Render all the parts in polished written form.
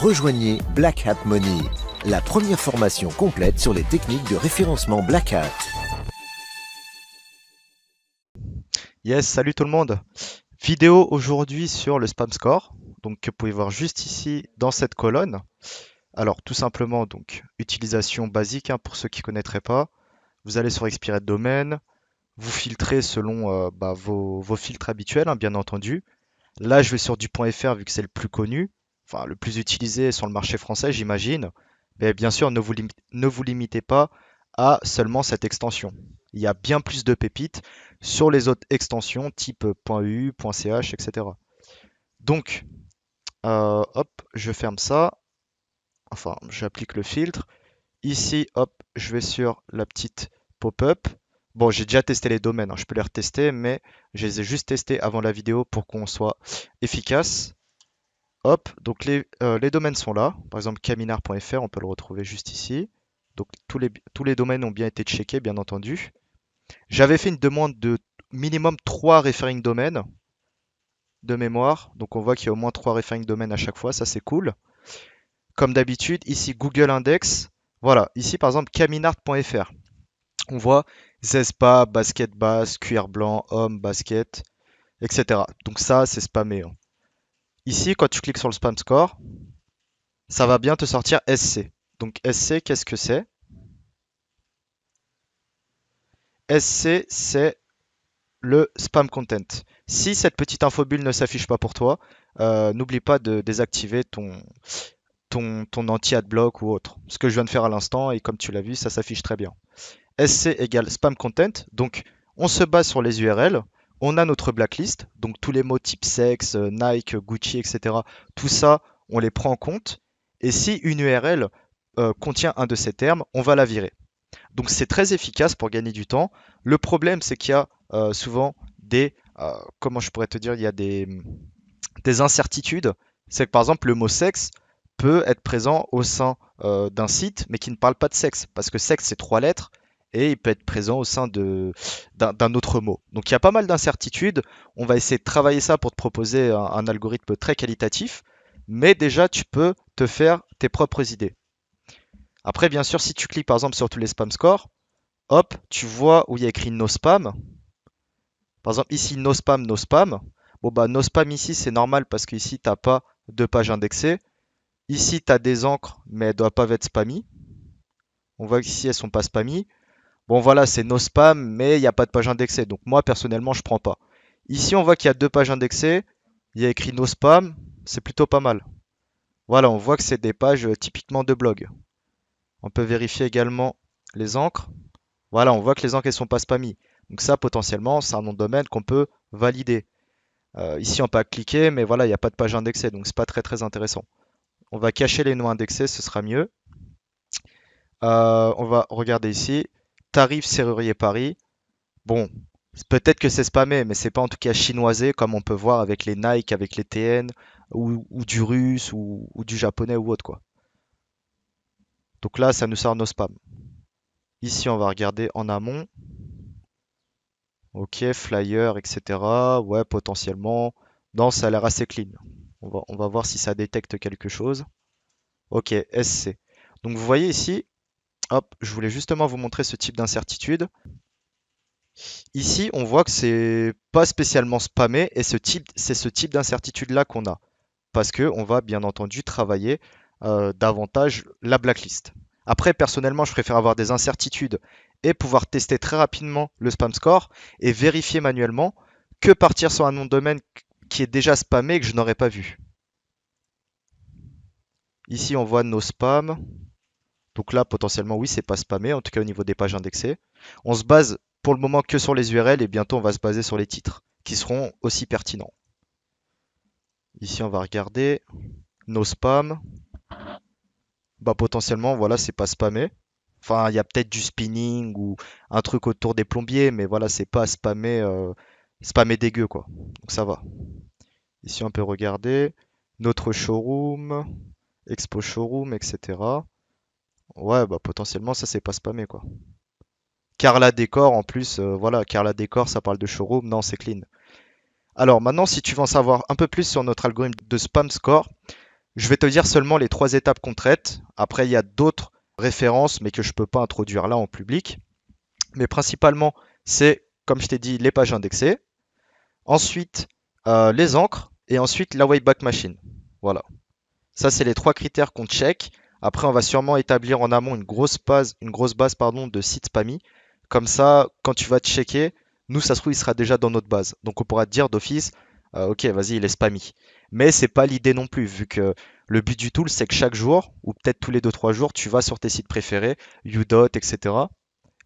Rejoignez Black Hat Money, la première formation complète sur les techniques de référencement Black Hat. Yes, salut tout le monde. Vidéo aujourd'hui sur le spam score, donc que vous pouvez voir juste ici dans cette colonne. Alors tout simplement, donc utilisation basique pour ceux qui ne connaîtraient pas. Vous allez sur expirer de domaine, vous filtrez selon vos filtres habituels, bien entendu. Là, je vais sur du .fr vu que c'est le plus connu, enfin le plus utilisé sur le marché français, j'imagine. Mais bien sûr, ne vous limitez pas à seulement cette extension. Il y a bien plus de pépites sur les autres extensions type .eu, .ch, etc. Donc, hop, je ferme ça. Enfin, j'applique le filtre. Ici, hop, je vais sur la petite pop-up. Bon, j'ai déjà testé les domaines, je peux les retester, mais je les ai juste testés avant la vidéo pour qu'on soit efficace. Hop, donc les domaines sont là. Par exemple, caminar.fr, on peut le retrouver juste ici. Donc tous les domaines ont bien été checkés, bien entendu. J'avais fait une demande de minimum 3 referring domaines de mémoire. Donc on voit qu'il y a au moins 3 referring domaines à chaque fois, ça c'est cool. Comme d'habitude, ici Google Index. Voilà, ici par exemple caminart.fr. On voit Zespa, basket basse, cuir blanc, homme, basket, etc. Donc ça, c'est spammé. Ici, quand tu cliques sur le spam score, ça va bien te sortir SC. Donc SC, qu'est-ce que c'est? SC, c'est le spam content. Si cette petite infobulle ne s'affiche pas pour toi, n'oublie pas de désactiver ton anti-adblock ou autre. Ce que je viens de faire à l'instant, et comme tu l'as vu, ça s'affiche très bien. SC égale spam content, donc on se base sur les URL, on a notre blacklist, donc tous les mots type sexe, Nike, Gucci, etc. Tout ça, on les prend en compte, et si une URL contient un de ces termes, on va la virer. Donc c'est très efficace pour gagner du temps. Le problème, c'est qu'il y a souvent comment je pourrais te dire, il y a des incertitudes. C'est que par exemple, le mot sexe peut être présent au sein d'un site, mais qui ne parle pas de sexe, parce que sexe, c'est 3 lettres, et il peut être présent au sein d'un autre mot. Donc il y a pas mal d'incertitudes. On va essayer de travailler ça pour te proposer un algorithme très qualitatif, mais déjà, tu peux te faire tes propres idées. Après, bien sûr, si tu cliques par exemple sur tous les spam scores, hop, tu vois où il y a écrit no spam. Par exemple, ici, no spam, no spam. Bon, bah, no spam ici, c'est normal parce qu'ici, tu n'as pas de page indexée. Ici, tu as des encres, mais elles ne doivent pas être spammies. On voit qu'ici, elles ne sont pas spammies. Bon, voilà, c'est no spam, mais il n'y a pas de page indexée. Donc, moi, personnellement, je ne prends pas. Ici, on voit qu'il y a 2 pages indexées. Il y a écrit no spam. C'est plutôt pas mal. Voilà, on voit que c'est des pages typiquement de blog. On peut vérifier également les encres. Voilà, on voit que les encres ne sont pas spammies. Donc ça, potentiellement, c'est un nom de domaine qu'on peut valider. Ici, on peut cliquer, mais voilà, il n'y a pas de page indexée, donc c'est pas très intéressant. On va cacher les noms indexés, ce sera mieux. On va regarder ici. Tarif serrurier Paris. Bon, peut-être que c'est spammé, mais c'est pas en tout cas chinoisé, comme on peut voir avec les Nike, avec les TN, ou du russe, ou du japonais ou autre, quoi. Donc là, ça nous sort nos spams. Ici, on va regarder en amont. Ok, flyer, etc. Ouais, potentiellement. Non, ça a l'air assez clean. On va voir si ça détecte quelque chose. Ok, SC. Donc vous voyez ici, hop, je voulais justement vous montrer ce type d'incertitude. Ici, on voit que c'est pas spécialement spammé et c'est ce type d'incertitude-là qu'on a. Parce que on va bien entendu travailler davantage la blacklist. Après, personnellement, je préfère avoir des incertitudes et pouvoir tester très rapidement le spam score et vérifier manuellement que partir sur un nom de domaine qui est déjà spammé et que je n'aurais pas vu. Ici, on voit nos spams. Donc là, potentiellement, oui, c'est pas spammé, en tout cas au niveau des pages indexées. On se base pour le moment que sur les URL et bientôt on va se baser sur les titres qui seront aussi pertinents. Ici, on va regarder nos spams. Bah potentiellement, voilà, c'est pas spammé. Enfin, il y a peut-être du spinning ou un truc autour des plombiers, mais voilà, c'est pas spammé, spammé dégueu, quoi. Donc ça va. Ici, on peut regarder notre showroom, expo showroom, etc. Ouais, bah potentiellement, ça c'est pas spammé, quoi. Carla Décor, en plus, voilà, Carla Décor, ça parle de showroom, non, c'est clean. Alors maintenant, si tu veux en savoir un peu plus sur notre algorithme de spam score, Je vais te dire seulement les 3 étapes qu'on traite. Après, il y a d'autres références, mais que je ne peux pas introduire là en public. Mais principalement, c'est, comme je t'ai dit, les pages indexées. Ensuite, les encres. Et ensuite, la Wayback Machine. Voilà. Ça, c'est les 3 critères qu'on check. Après, on va sûrement établir en amont une grosse base, pardon, de sites spammy. Comme ça, quand tu vas checker, nous, ça se trouve, il sera déjà dans notre base. Donc, on pourra te dire d'office, ok, vas-y, il est spammy. Mais c'est pas l'idée non plus, vu que le but du tool, c'est que chaque jour, ou peut-être tous les 2 3 jours, tu vas sur tes sites préférés, Udot, etc.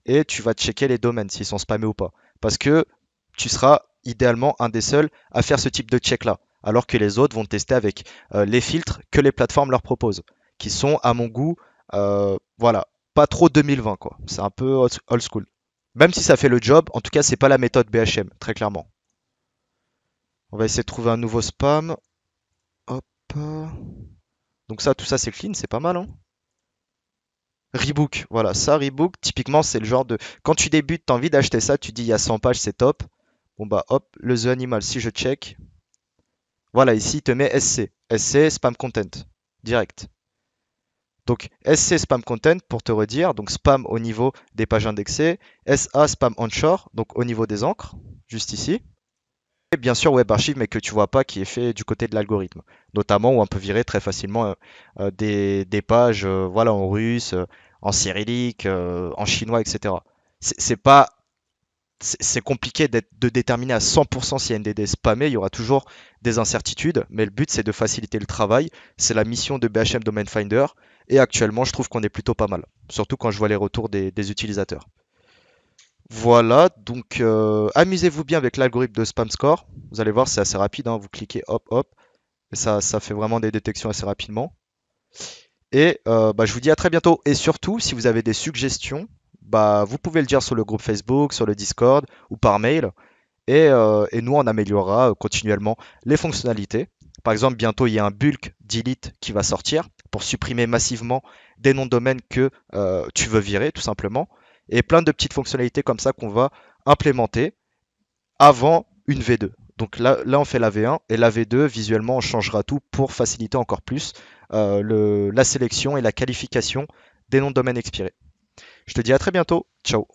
Et tu vas checker les domaines, s'ils sont spammés ou pas. Parce que tu seras idéalement un des seuls à faire ce type de check-là. Alors que les autres vont tester avec les filtres que les plateformes leur proposent, qui sont, à mon goût, voilà, pas trop 2020, quoi. C'est un peu old school. Même si ça fait le job, en tout cas, c'est pas la méthode BHM, très clairement. On va essayer de trouver un nouveau spam. Hop. Donc ça, tout ça, c'est clean, c'est pas mal, hein. Rebook, voilà, ça, Rebook, typiquement, c'est le genre de... Quand tu débutes, t'as envie d'acheter ça, tu dis, il y a 100 pages, c'est top. Bon bah, hop, le The Animal, si je check, voilà, ici, il te met SC. SC, Spam Content, direct. Donc SC Spam Content pour te redire, donc spam au niveau des pages indexées, SA Spam Onshore, donc au niveau des encres, juste ici. Et bien sûr Web Archive, mais que tu vois pas qui est fait du côté de l'algorithme. Notamment où on peut virer très facilement des pages voilà, en russe, en cyrillique, en chinois, etc. C'est pas c'est compliqué de déterminer à 100% si NDD est spammé, il y aura toujours des incertitudes, mais le but c'est de faciliter le travail, c'est la mission de BHM Domain Finder, et actuellement je trouve qu'on est plutôt pas mal, surtout quand je vois les retours des utilisateurs. Voilà, donc amusez-vous bien avec l'algorithme de Spam Score, vous allez voir c'est assez rapide, hein, vous cliquez hop hop, et ça fait vraiment des détections assez rapidement. Et bah, je vous dis à très bientôt. Et surtout, si vous avez des suggestions, bah, vous pouvez le dire sur le groupe Facebook, sur le Discord ou par mail. Et nous, on améliorera continuellement les fonctionnalités. Par exemple, bientôt, il y a un bulk delete qui va sortir pour supprimer massivement des noms de domaine que tu veux virer, tout simplement. Et plein de petites fonctionnalités comme ça qu'on va implémenter avant une V2. Donc là, on fait la V1 et la V2, visuellement, on changera tout pour faciliter encore plus la sélection et la qualification des noms de domaine expirés. Je te dis à très bientôt. Ciao.